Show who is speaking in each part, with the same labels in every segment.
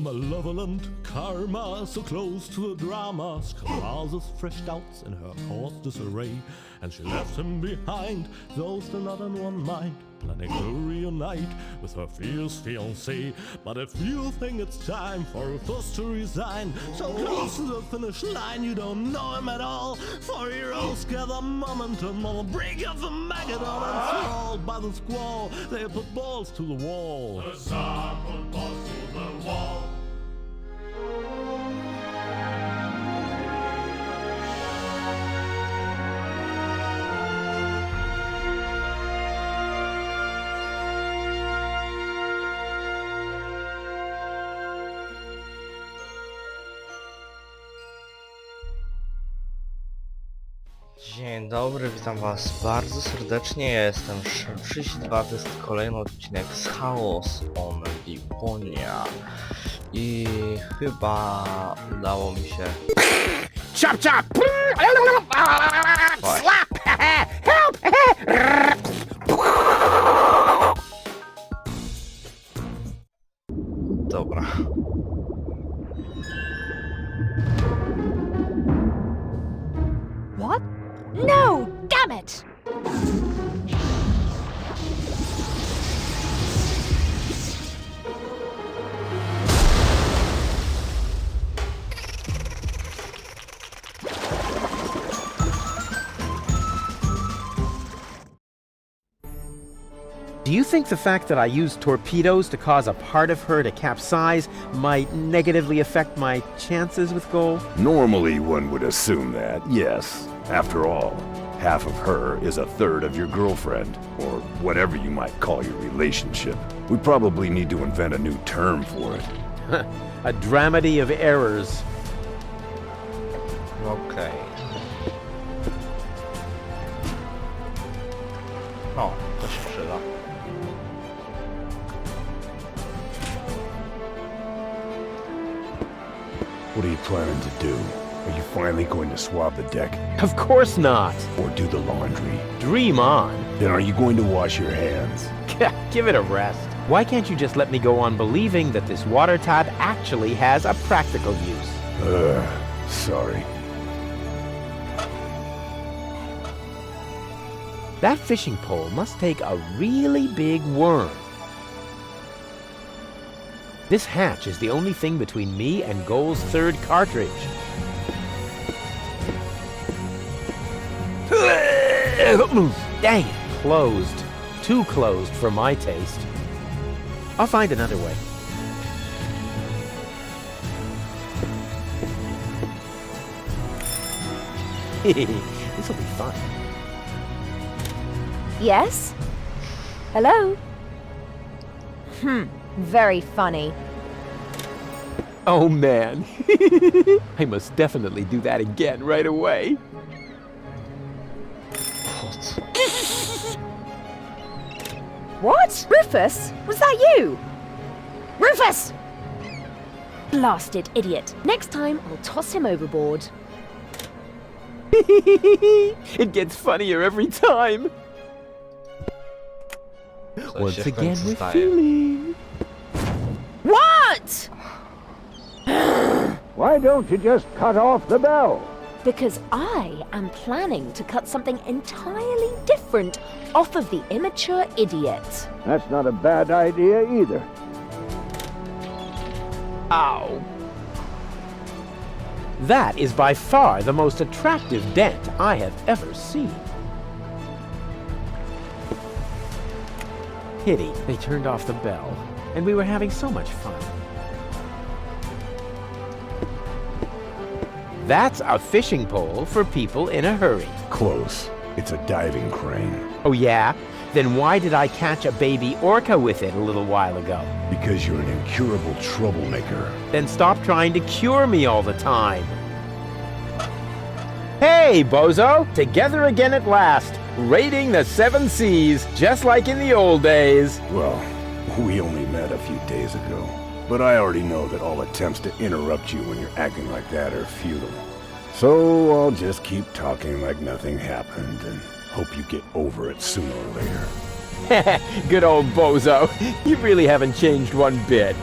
Speaker 1: malevolent karma, so close to a drama, causes fresh doubts in her course disarray, and she left him behind, though still not in one mind, planning to reunite with her fierce fiancé. But if you think it's time for Ruthus to resign, so close to the finish line you don't know him at all, for heroes gather momentum on the brink of the Maggot, enthralled by the squall, they put balls to the wall. The Tsar put balls to the wall.
Speaker 2: Dzień dobry, witam was bardzo serdecznie, ja jestem Szef32, to jest kolejny odcinek z chaosu on Deponia. I chyba udało mi się...
Speaker 3: Chop chop! Slap! Help!
Speaker 2: Dobra.
Speaker 4: What? No! Damn it!
Speaker 3: Do you think the fact that I used torpedoes to cause a part of her to capsize might negatively affect my chances with goal?
Speaker 5: Normally, one would assume that, yes. After all, half of her is a third of your girlfriend, or whatever you might call your relationship. We probably need to invent a new term for it.
Speaker 3: A dramedy of errors.
Speaker 2: Okej. O, to się przyda.
Speaker 5: What are you planning to do? Are you finally going to swab the deck?
Speaker 3: Of course not.
Speaker 5: Or do the laundry?
Speaker 3: Dream on.
Speaker 5: Then are you going to wash your hands?
Speaker 3: Give it a rest. Why can't you just let me go on believing that this water tap actually has a practical use?
Speaker 5: Sorry.
Speaker 3: That fishing pole must take a really big worm. This hatch is the only thing between me and Goal's third cartridge. Dang it, closed. Too closed for my taste. I'll find another way. This'll be fun.
Speaker 4: Yes? Hello? Very funny.
Speaker 3: Oh man, I must definitely do that again right away.
Speaker 4: What? Rufus? Was that you? Rufus! Blasted idiot. Next time, I'll toss him overboard.
Speaker 3: It gets funnier every time. Once again with feeling.
Speaker 4: What?
Speaker 6: Why don't you just cut off the bell?
Speaker 4: Because I am planning to cut something entirely different off of the immature idiot.
Speaker 6: That's not a bad idea either.
Speaker 3: Ow. That is by far the most attractive dent I have ever seen. Pity they turned off the bell, and we were having so much fun. That's a fishing pole for people in a hurry.
Speaker 5: Close. It's a diving crane.
Speaker 3: Oh yeah? Then why did I catch a baby orca with it a little while ago?
Speaker 5: Because you're an incurable troublemaker.
Speaker 3: Then stop trying to cure me all the time. Hey, bozo! Together again at last, raiding the 7 seas, just like in the old days.
Speaker 5: Well, we only met a few days ago. But I already know that all attempts to interrupt you when you're acting like that are futile. So I'll just keep talking like nothing happened and hope you get over it sooner or later.
Speaker 3: Good old bozo. You really haven't changed one bit.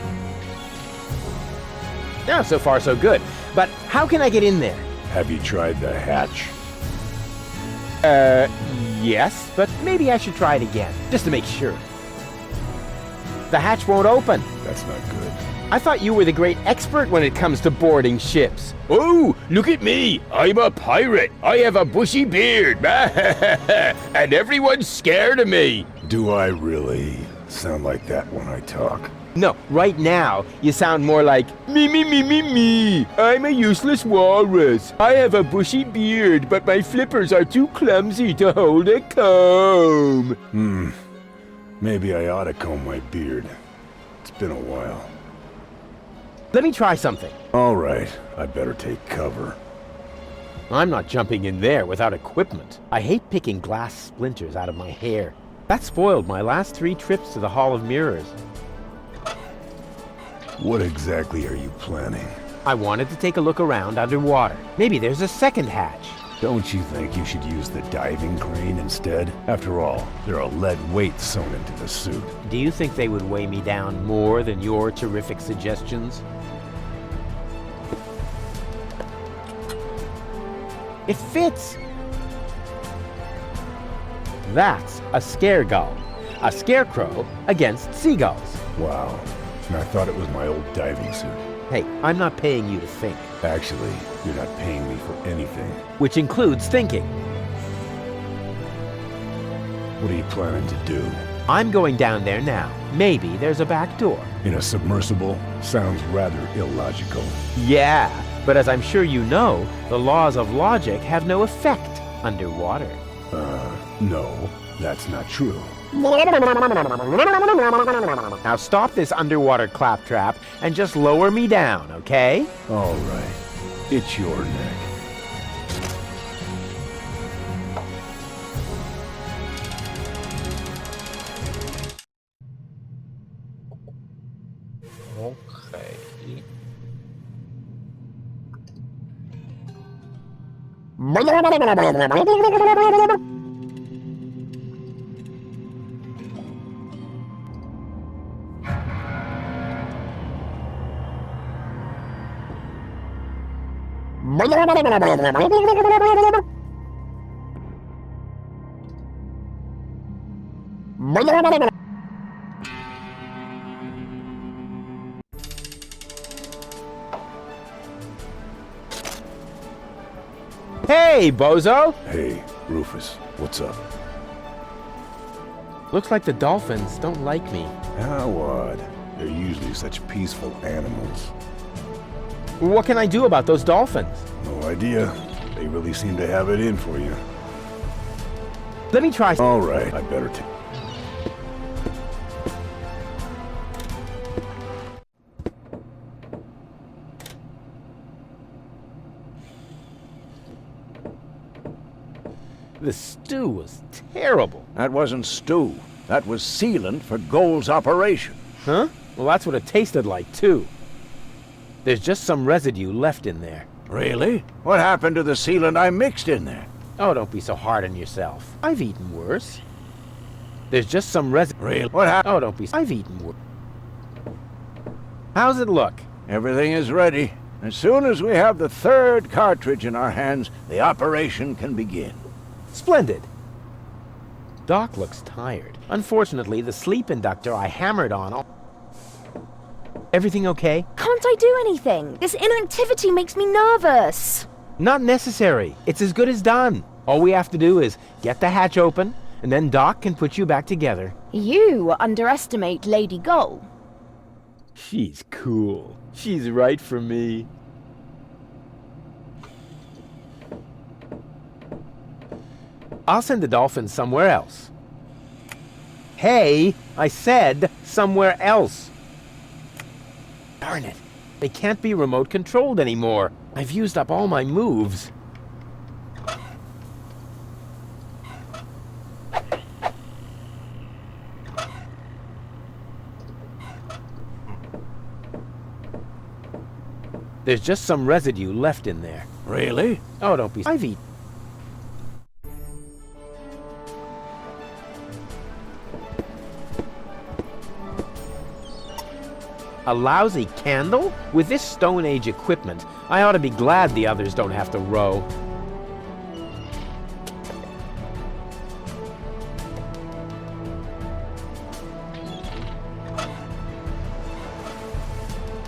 Speaker 3: Now, so far so good. But how can I get in there?
Speaker 5: Have you tried the hatch?
Speaker 3: Yes, but maybe I should try it again, just to make sure. The hatch won't open.
Speaker 5: That's not good.
Speaker 3: I thought you were the great expert when it comes to boarding ships.
Speaker 7: Oh, look at me. I'm a pirate. I have a bushy beard. And everyone's scared of me.
Speaker 5: Do I really sound like that when I talk?
Speaker 3: No, right now, you sound more like, me. I'm a useless walrus. I have a bushy beard, but my flippers are too clumsy to hold a comb.
Speaker 5: Maybe I ought to comb my beard. It's been a while.
Speaker 3: Let me try something.
Speaker 5: All right, I better take cover.
Speaker 3: I'm not jumping in there without equipment. I hate picking glass splinters out of my hair. That spoiled my last 3 trips to the Hall of Mirrors.
Speaker 5: What exactly are you planning?
Speaker 3: I wanted to take a look around underwater. Maybe there's a second hatch.
Speaker 5: Don't you think you should use the diving crane instead? After all, there are lead weights sewn into the suit.
Speaker 3: Do you think they would weigh me down more than your terrific suggestions? It fits! That's a scaregull. A scarecrow against seagulls.
Speaker 5: Wow. And I thought it was my old diving suit.
Speaker 3: Hey, I'm not paying you to think.
Speaker 5: Actually, you're not paying me for anything.
Speaker 3: Which includes thinking.
Speaker 5: What are you planning to do?
Speaker 3: I'm going down there now. Maybe there's a back door.
Speaker 5: In a submersible? Sounds rather illogical.
Speaker 3: Yeah, but as I'm sure you know, the laws of logic have no effect underwater.
Speaker 5: No, that's not true.
Speaker 3: Now stop this underwater claptrap and just lower me down, okay?
Speaker 5: All right, it's your neck.
Speaker 2: Okej.
Speaker 3: Hey, bozo!
Speaker 5: Hey, Rufus, what's up?
Speaker 3: Looks like the dolphins don't like me.
Speaker 5: How odd. They're usually such peaceful animals.
Speaker 3: What can I do about those dolphins?
Speaker 5: No idea. They really seem to have it in for you.
Speaker 3: Let me try.
Speaker 5: All right, I better take...
Speaker 3: The stew was terrible.
Speaker 6: That wasn't stew. That was sealant for Goal's operation.
Speaker 3: Huh? Well, that's what it tasted like, too. There's just some residue left in there.
Speaker 6: Really? What happened to the sealant I mixed in there?
Speaker 3: Oh, don't be so hard on yourself. I've eaten worse. There's just some residue.
Speaker 6: Really? What happened?
Speaker 3: Oh, don't be... I've eaten worse. How's it look?
Speaker 6: Everything is ready. As soon as we have the 3rd cartridge in our hands, the operation can begin.
Speaker 3: Splendid. Doc looks tired. Unfortunately, the sleep inductor I hammered on... Everything okay?
Speaker 4: Can't I do anything? This inactivity makes me nervous.
Speaker 3: Not necessary. It's as good as done. All we have to do is get the hatch open, and then Doc can put you back together.
Speaker 4: You underestimate Lady Goal.
Speaker 3: She's cool. She's right for me. I'll send the dolphins somewhere else. Hey, I said somewhere else. Darn it. They can't be remote controlled anymore. I've used up all my moves. There's just some residue left in there.
Speaker 6: Really?
Speaker 3: Oh, don't be... I've eaten. A lousy candle? With this Stone Age equipment, I ought to be glad the others don't have to row.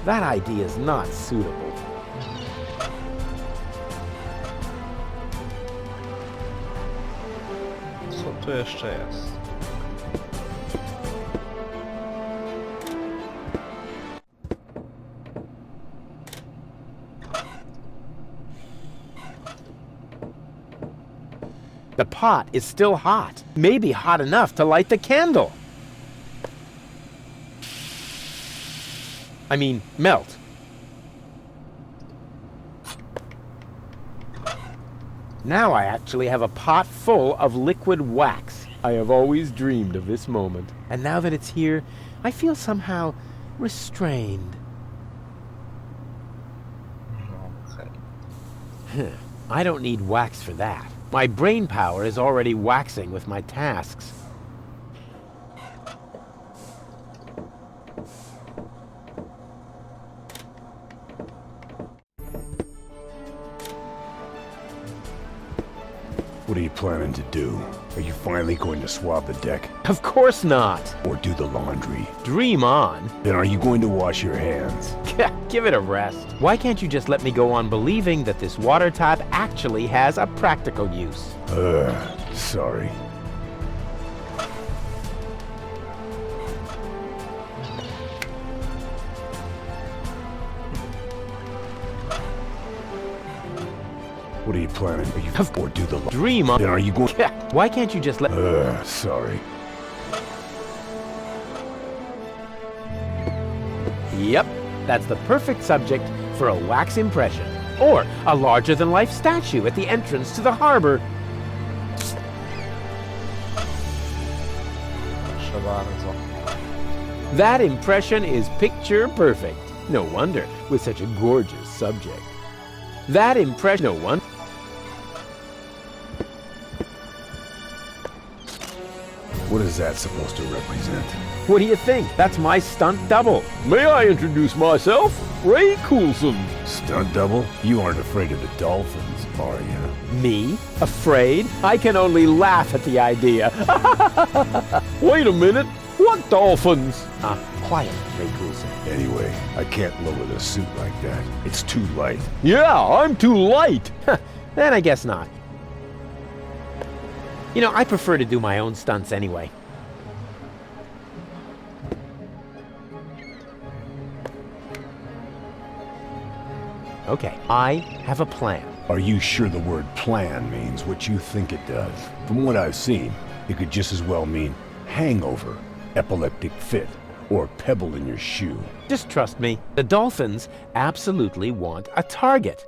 Speaker 3: That idea is not suitable.
Speaker 2: Co tu jeszcze jest?
Speaker 3: The pot is still hot. Maybe hot enough to light the candle. I mean, melt. Now I actually have a pot full of liquid wax. I have always dreamed of this moment. And now that it's here, I feel somehow restrained.
Speaker 2: Okay.
Speaker 3: I don't need wax for that. My brain power is already waxing with my tasks.
Speaker 5: What are you planning to do? Are you finally going to swab the deck?
Speaker 3: Of course not.
Speaker 5: Or do the laundry?
Speaker 3: Dream on.
Speaker 5: Then are you going to wash your hands?
Speaker 3: Give it a rest. Why can't you just let me go on believing that this water tap actually has a practical use?
Speaker 5: Sorry. What are you planning? Are you or do the
Speaker 3: Dream on.
Speaker 5: Then are you going?
Speaker 3: Why can't you just let?
Speaker 5: Sorry.
Speaker 3: Yep, that's the perfect subject for a wax impression, or a larger-than-life statue at the entrance to the harbor.
Speaker 2: Proszę bardzo.
Speaker 3: That impression is picture perfect. No wonder, with such a gorgeous subject. That impression. No one.
Speaker 5: What is that supposed to represent?
Speaker 3: What do you think? That's my stunt double.
Speaker 7: May I introduce myself? Ray Coulson.
Speaker 5: Stunt double? You aren't afraid of the dolphins, are you?
Speaker 3: Me? Afraid? I can only laugh at the idea.
Speaker 7: Wait a minute. What dolphins?
Speaker 3: Quiet, Ray Coulson.
Speaker 5: Anyway, I can't lower the suit like that. It's too light.
Speaker 7: Yeah, I'm too light.
Speaker 3: Then I guess not. You know, I prefer to do my own stunts anyway. Okay, I have a plan.
Speaker 5: Are you sure the word plan means what you think it does? From what I've seen, it could just as well mean hangover, epileptic fit, or pebble in your shoe.
Speaker 3: Just trust me. The dolphins absolutely want a target.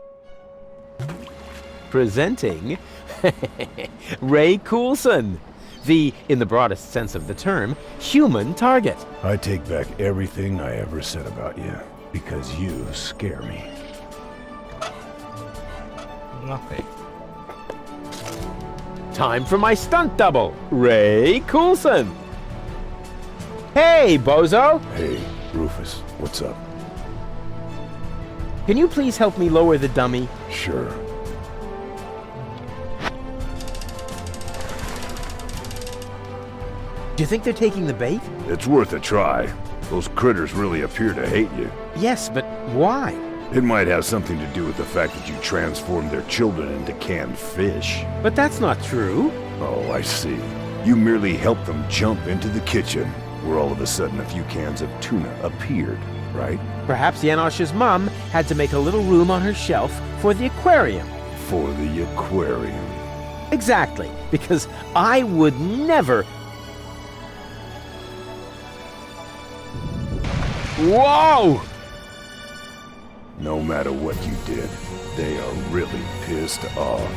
Speaker 3: Presenting Ray Coulson, the, in the broadest sense of the term, human target.
Speaker 5: I take back everything I ever said about you, because you scare me.
Speaker 2: Okay.
Speaker 3: Time for my stunt double, Ray Coulson. Hey, bozo!
Speaker 5: Hey, Rufus, what's up?
Speaker 3: Can you please help me lower the dummy?
Speaker 5: Sure.
Speaker 3: Do you think they're taking the bait?
Speaker 5: It's worth a try. Those critters really appear to hate you.
Speaker 3: Yes, but why?
Speaker 5: It might have something to do with the fact that you transformed their children into canned fish.
Speaker 3: But that's not true.
Speaker 5: Oh, I see. You merely helped them jump into the kitchen, where all of a sudden a few cans of tuna appeared, right?
Speaker 3: Perhaps Janosch's mom had to make a little room on her shelf for the aquarium.
Speaker 5: For the aquarium.
Speaker 3: Exactly, because I would never...
Speaker 7: Whoa!
Speaker 5: No matter what you did, they are really pissed off.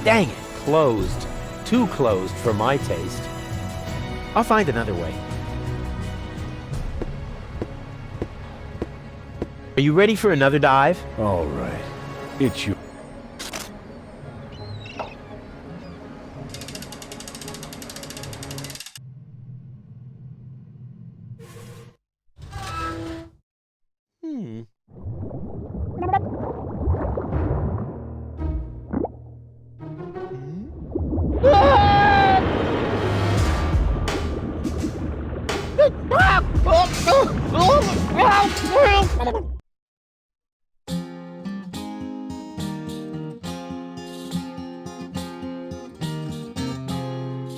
Speaker 3: Dang it, closed. Too closed for my taste. I'll find another way. Are you ready for another dive?
Speaker 5: All right. It's you.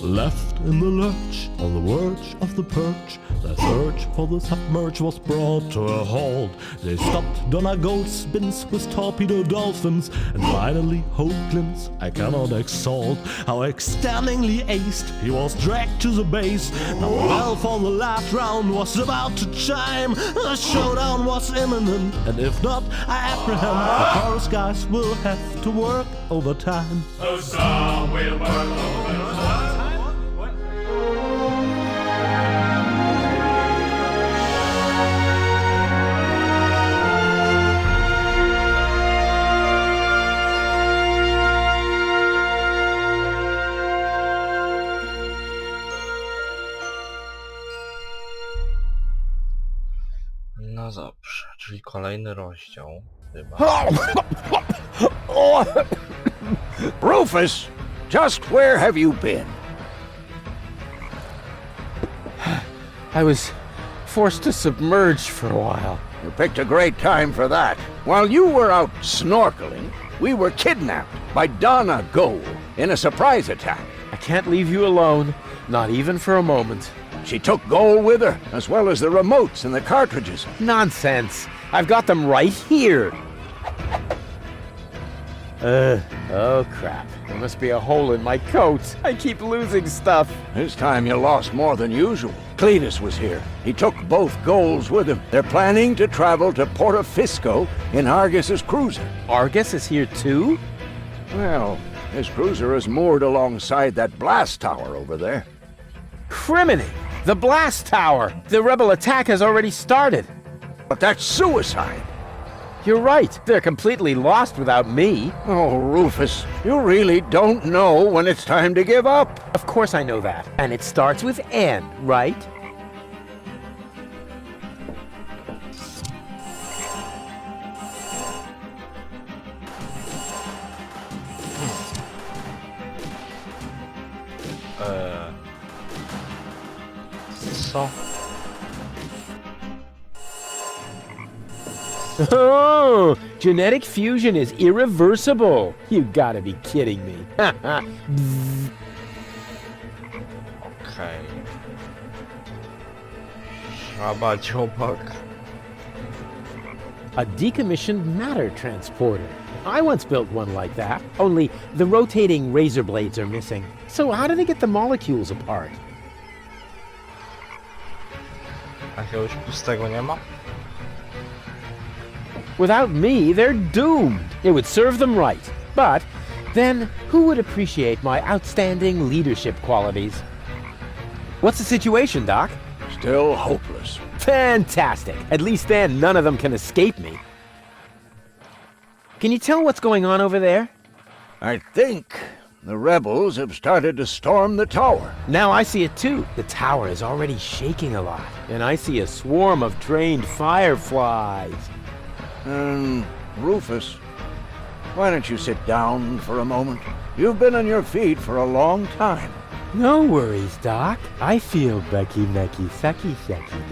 Speaker 1: Left in the lurch, on the verge of the perch, their search for the submerge was brought to a halt. They stopped Donny-Goal spins with torpedo dolphins, and finally Hoagland's I cannot exalt. How extendingly aced he was dragged to the base. Now the bell for the last round was about to chime. The showdown was imminent, and if not, I apprehend the chorus guys will have to work overtime.
Speaker 8: Huzzah, we'll work overtime.
Speaker 2: No dobrze, czyli kolejny rozdział chyba.
Speaker 6: Rufus, just where have you been?
Speaker 3: I was forced to submerge for a while.
Speaker 6: You picked a great time for that. While you were out snorkeling, we were kidnapped by Donny-Goal in a surprise attack.
Speaker 3: I can't leave you alone, not even for a moment.
Speaker 6: She took Goal with her, as well as the remotes and the cartridges.
Speaker 3: Nonsense! I've got them right here! Oh crap. There must be a hole in my coat. I keep losing stuff.
Speaker 6: This time you lost more than usual. Cletus was here. He took both Goals with him. They're planning to travel to Portofisco in Argus's cruiser.
Speaker 3: Argus is here too?
Speaker 6: Well, his cruiser is moored alongside that blast tower over there.
Speaker 3: Criminy! The blast tower! The rebel attack has already started!
Speaker 6: But that's suicide.
Speaker 3: You're right. They're completely lost without me.
Speaker 6: Oh, Rufus, you really don't know when it's time to give up.
Speaker 3: Of course I know that. And it starts with N, right?
Speaker 2: Co?
Speaker 3: Oh, genetic fusion is irreversible. You gotta be kidding me.
Speaker 2: Okej. Żaba dziobak.
Speaker 3: A decommissioned matter transporter. I once built one like that, only the rotating razor blades are missing. So how do they get the molecules apart?
Speaker 2: Jakiegoś pustego nie ma?
Speaker 3: Without me, they're doomed. It would serve them right. But then, who would appreciate my outstanding leadership qualities? What's the situation, Doc?
Speaker 6: Still hopeless.
Speaker 3: Fantastic. At least then, none of them can escape me. Can you tell what's going on over there?
Speaker 6: I think the rebels have started to storm the tower.
Speaker 3: Now I see it too. The tower is already shaking a lot. And I see a swarm of trained fireflies.
Speaker 6: Rufus, why don't you sit down for a moment? You've been on your feet for a long time.
Speaker 3: No worries, Doc. I feel Becky Mecky Sucky Sucky Becky.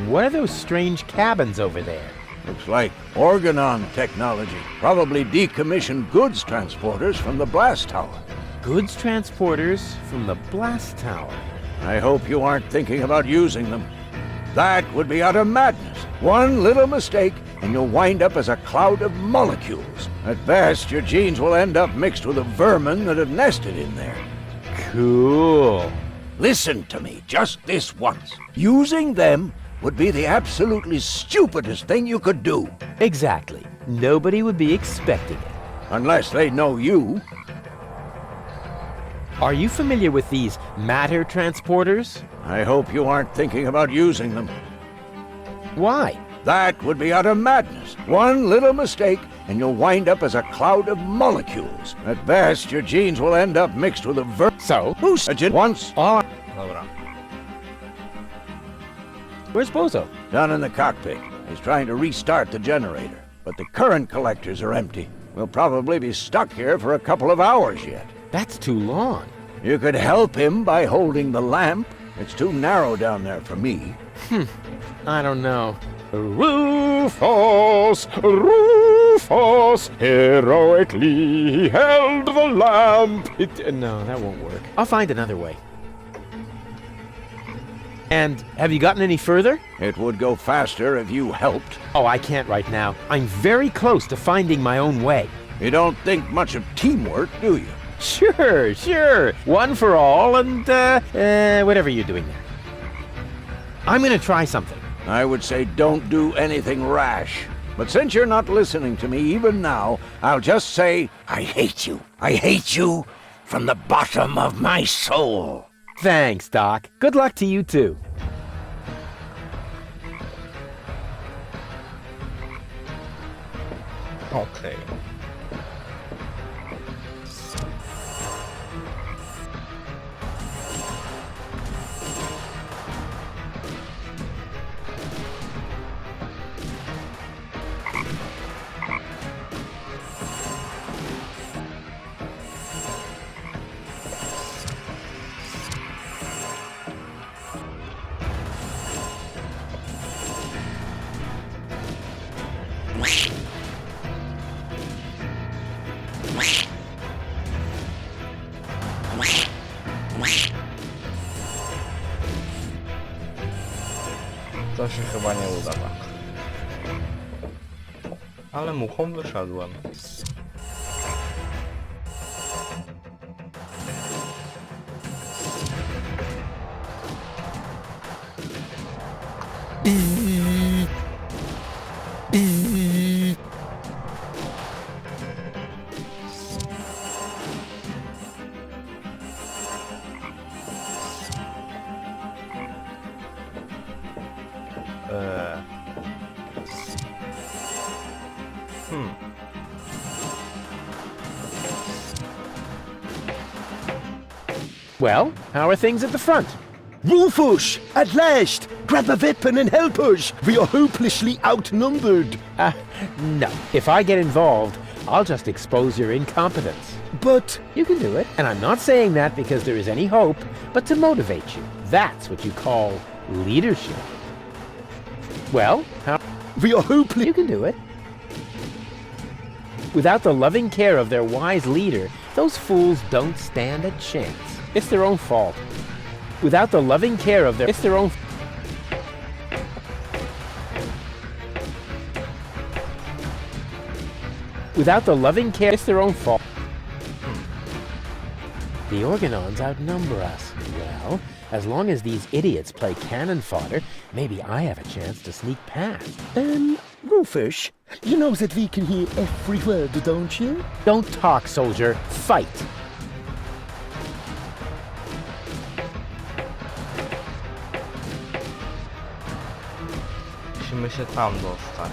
Speaker 3: What are those strange cabins over there?
Speaker 6: Looks like organon technology. Probably decommissioned goods transporters from the blast tower.
Speaker 3: Goods transporters from the blast tower.
Speaker 6: I hope you aren't thinking about using them. That would be utter madness. One little mistake, and you'll wind up as a cloud of molecules. At best, your genes will end up mixed with the vermin that have nested in there.
Speaker 3: Cool.
Speaker 6: Listen to me just this once. Using them would be the absolutely stupidest thing you could do.
Speaker 3: Exactly. Nobody would be expecting it.
Speaker 6: Unless they know you.
Speaker 3: Are you familiar with these matter transporters?
Speaker 6: I hope you aren't thinking about using them.
Speaker 3: Why?
Speaker 6: That would be utter madness. One little mistake, and you'll wind up as a cloud of molecules. At best, your genes will end up mixed with a
Speaker 3: So,
Speaker 6: once.
Speaker 2: Dobra.
Speaker 3: Where's Bozo?
Speaker 6: Down in the cockpit. He's trying to restart the generator, but the current collectors are empty. We'll probably be stuck here for a couple of hours yet.
Speaker 3: That's too long.
Speaker 6: You could help him by holding the lamp. It's too narrow down there for me.
Speaker 3: I don't know.
Speaker 7: Rufus, Rufus, heroically held the lamp.
Speaker 3: No, that won't work. I'll find another way. And have you gotten any further?
Speaker 6: It would go faster if you helped.
Speaker 3: Oh, I can't right now. I'm very close to finding my own way.
Speaker 6: You don't think much of teamwork, do you?
Speaker 3: Sure. One for all and, whatever you're doing there. I'm gonna try something.
Speaker 6: I would say don't do anything rash. But since you're not listening to me even now, I'll just say, I hate you. I hate you from the bottom of my soul.
Speaker 3: Thanks, Doc. Good luck to you, too.
Speaker 2: Okej. To się chyba nie uda tak. Ale muchą wyszedłem.
Speaker 3: Well, how are things at the front?
Speaker 9: Rufus, at last! Grab a weapon and help us! We are hopelessly outnumbered.
Speaker 3: No. If I get involved, I'll just expose your incompetence.
Speaker 9: But
Speaker 3: You can do it. And I'm not saying that because there is any hope, but to motivate you. That's what you call leadership. Well, how...
Speaker 9: we are hopeless.
Speaker 3: You can do it. Without the loving care of their wise leader, those fools don't stand a chance. It's their own fault. Without the loving care of their... It's their own... Without the loving care... It's their own fault. The Organons outnumber us. Well, as long as these idiots play cannon fodder, maybe I have a chance to sneak past.
Speaker 9: Rufus, you know that we can hear every word, don't you?
Speaker 3: Don't talk, soldier. Fight.
Speaker 2: Musimy się tam dostać.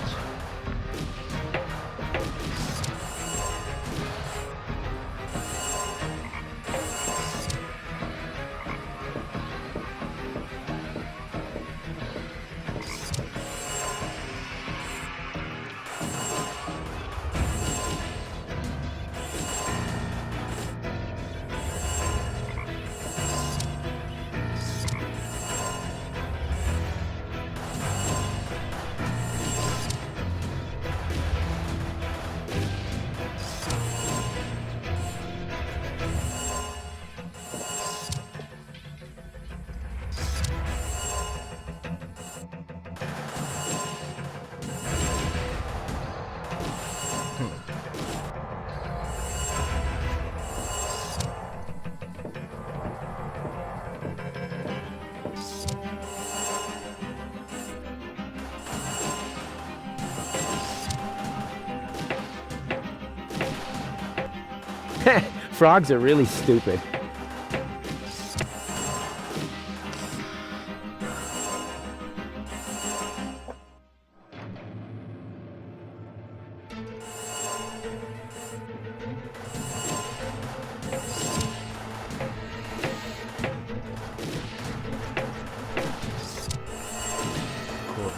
Speaker 3: Frogs are really stupid.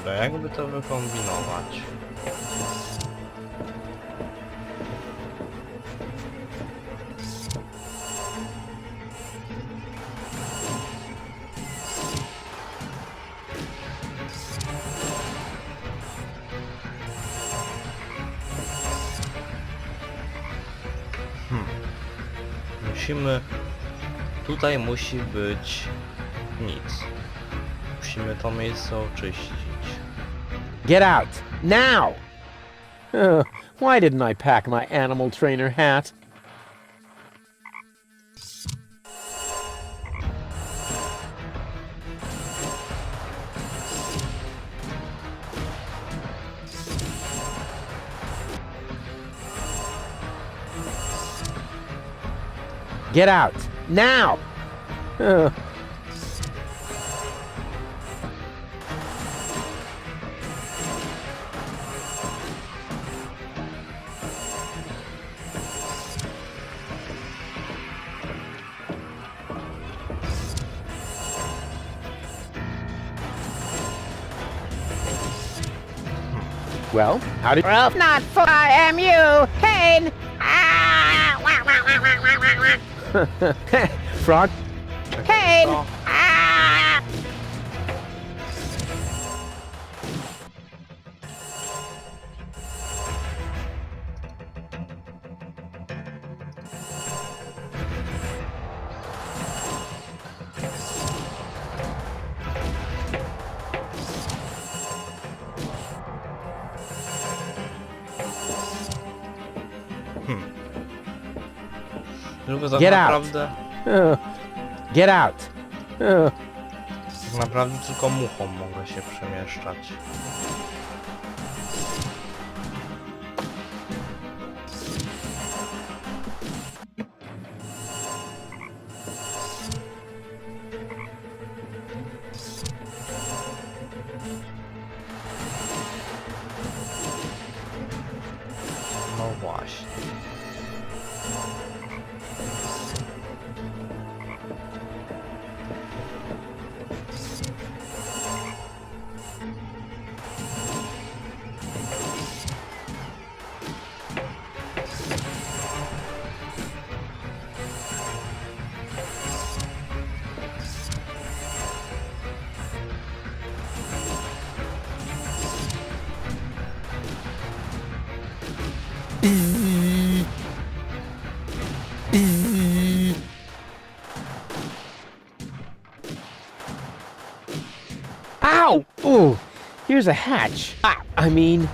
Speaker 2: Dobra, jakby to wykombinować? Musimy... Tutaj musi być nic. Musimy to miejsce oczyścić.
Speaker 3: Get out! Now! Why didn't I pack my animal trainer hat? Get out! Now! Well, how did...
Speaker 10: Well, not for I am you, Kane! Ah! Wah, wah, wah, wah, wah, wah, wah.
Speaker 3: Frog?
Speaker 10: Kane! Ah!
Speaker 2: Tylko tak
Speaker 3: Get out.
Speaker 2: naprawdę...
Speaker 3: Get out!
Speaker 2: Tak naprawdę tylko muchą mogę się przemieszczać. No właśnie.
Speaker 3: Ow! Ooh, here's a hatch. I mean...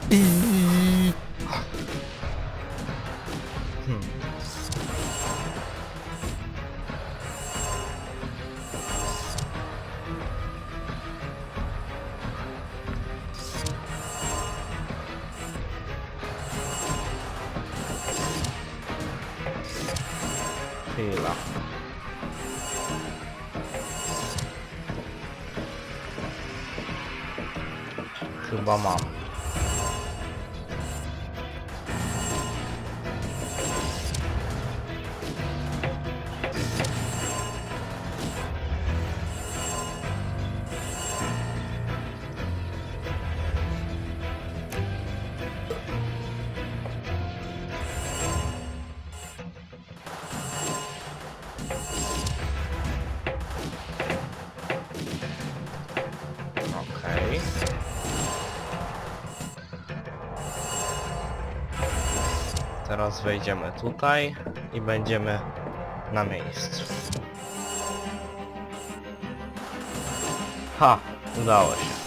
Speaker 2: Chwila. Chyba mam. Okej. Teraz wejdziemy tutaj i będziemy na miejscu. Ha! Udało się.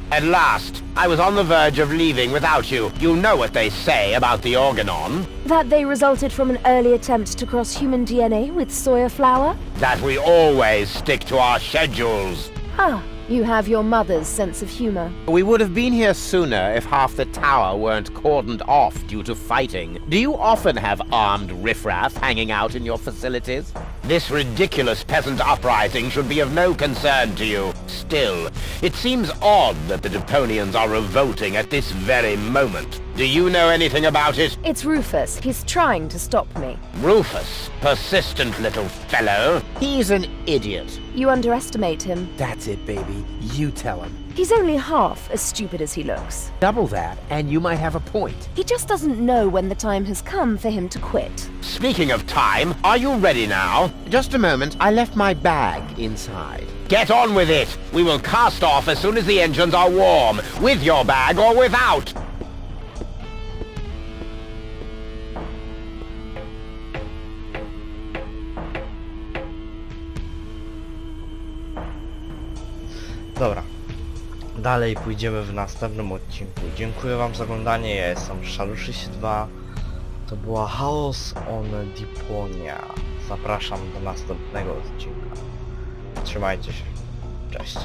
Speaker 7: At last, I was on the verge of leaving without you. You know what they say about the organon.
Speaker 4: That they resulted from an early attempt to cross human DNA with soya flour?
Speaker 7: That we always stick to our schedules.
Speaker 4: Ah, you have your mother's sense of humor.
Speaker 3: We would have been here sooner if half the tower weren't cordoned off due to fighting. Do you often have armed riffraff hanging out in your facilities?
Speaker 7: This ridiculous peasant uprising should be of no concern to you. Still, it seems odd that the Deponians are revolting at this very moment. Do you know anything about it?
Speaker 4: It's Rufus. He's trying to stop me.
Speaker 7: Rufus, persistent little fellow.
Speaker 3: He's an idiot.
Speaker 4: You underestimate him.
Speaker 9: That's it, baby. You tell him.
Speaker 4: He's only half as stupid as he looks.
Speaker 9: Double that, and you might have a point.
Speaker 4: He just doesn't know when the time has come for him to quit.
Speaker 7: Speaking of time, are you ready now?
Speaker 9: Just a moment, I left my bag inside.
Speaker 7: Get on with it! We will cast off as soon as the engines are warm, with your bag or without!
Speaker 2: Dobra. Dalej pójdziemy w następnym odcinku. Dziękuję wam za oglądanie, ja jestem Shadow62. To była Chaos on Deponia. Zapraszam do następnego odcinka. Trzymajcie się. Cześć.